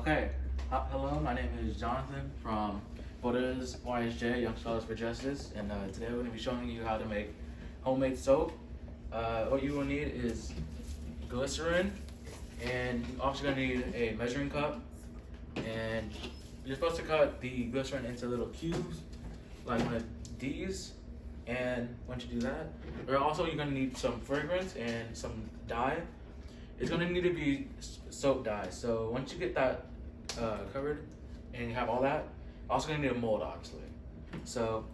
Okay, hello, my name is Jonathan from Buddha's YSJ, Young Scholars for Justice, and today we're going to be showing you how to make homemade soap. What you will need is glycerin, and you're also going to need a measuring cup, and you're supposed to cut the glycerin into little cubes, like one of these, and once you do that, you're going to need some fragrance and some dye. It's going to need to be soap dye. So once you get that covered and you have all that, also going to need a mold, obviously. So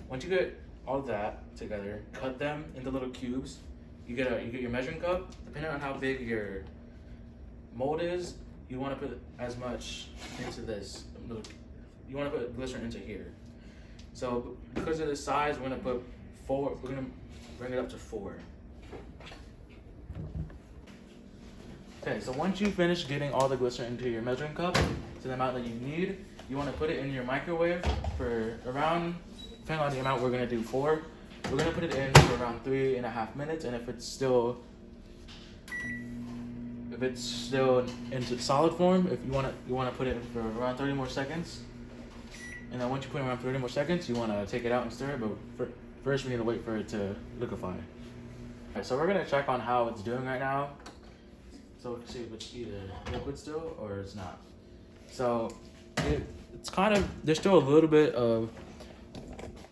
once you get all of that together, cut them into little cubes. You get your measuring cup. Depending on how big your mold is, you want to put as much into this. You want to put glycerin into here. So because of the size, we're going to put 4. We're going to bring it up to 4. Okay, so once you finish getting all the glycerin into your measuring cup to the amount that you need, you want to put it in your microwave for around, depending on the amount we're going to do 4, we're going to put it in for around 3.5 minutes, and if it's still into solid form, if you want to put it in for around 30 more seconds. And then once you put it around 30 more seconds, you want to take it out and stir it, but first we need to wait for it to liquefy. Alright, so we're going to check on how it's doing right now. So we can see if it's either liquid still or it's not. So it's kind of, there's still a little bit of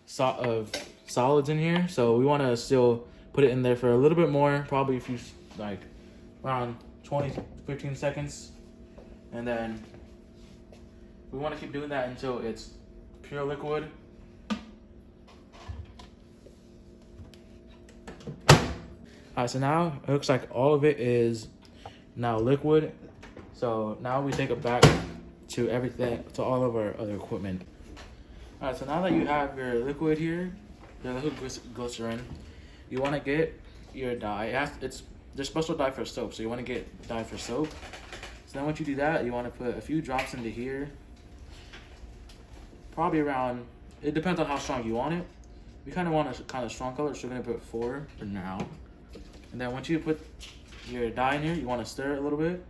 solids in here. So we want to still put it in there for a little bit more, probably if you like around 15 seconds. And then we want to keep doing that until it's pure liquid. Alright, so now it looks like all of it is now liquid. So now we take it back to everything, to all of our other equipment. Alright, so now that you have your liquid here, your liquid glycerin, you want to get your dye. There's special dye for soap, so you want to get dye for soap. So then once you do that, you want to put a few drops into here. Probably around, it depends on how strong you want it. We kind of want a kind of strong color, so we're going to put 4 for now. And then once you put your dye in here, you want to stir it a little bit.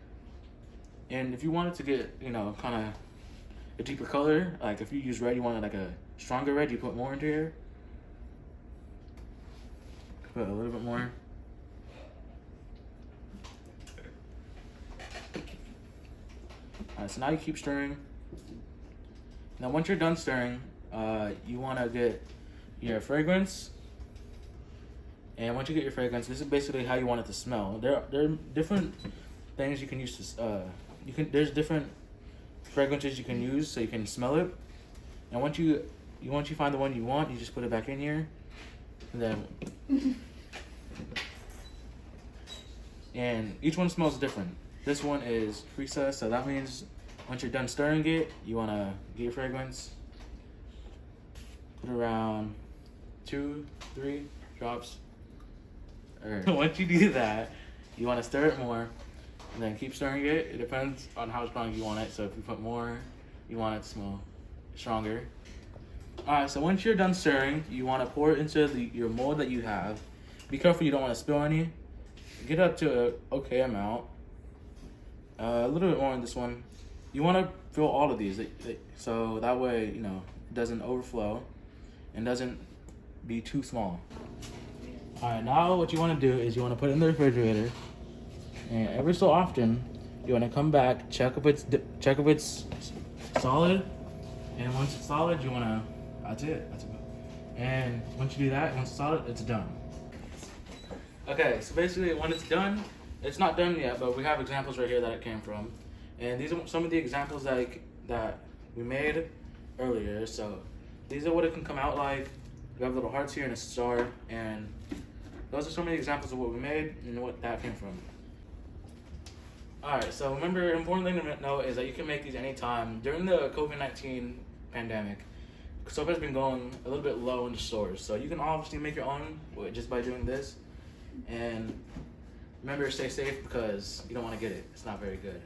And if you want it to get, kind of a deeper color, like if you use red, you want it like a stronger red, you put more into here. Put a little bit more. Alright, so now you keep stirring. Now once you're done stirring, you want to get your fragrance. And once you get your fragrance, this is basically how you want it to smell. There are different things you can use to, there's different fragrances you can use so you can smell it. And once you find the one you want, you just put it back in here. And then, and each one smells different. This one is freesa, so that means once you're done stirring it, you want to get your fragrance. Put around 2-3 drops. Once you do that, you want to stir it more, and then keep stirring it. It depends on how strong you want it. So if you put more, you want it to smell stronger. Alright, so once you're done stirring, you want to pour it into your mold that you have. Be careful you don't want to spill any. Get up to an okay amount. A little bit more in this one. You want to fill all of these, so that way, it doesn't overflow and doesn't be too small. Alright, now what you want to do is you want to put it in the refrigerator, and every so often you want to come back, check if it's solid, and once it's solid, you want to, that's it. And once you do that, once it's solid, it's done. Okay, so basically when it's done, it's not done yet, but we have examples right here that it came from, and these are some of the examples that we made earlier. So these are what it can come out like. We have little hearts here and a star, and those are some of the examples of what we made and what that came from. Alright, so remember, an important thing to know is that you can make these anytime. During the COVID-19 pandemic, soap has been going a little bit low in the stores, so you can obviously make your own just by doing this. And remember, stay safe because you don't want to get it. It's not very good.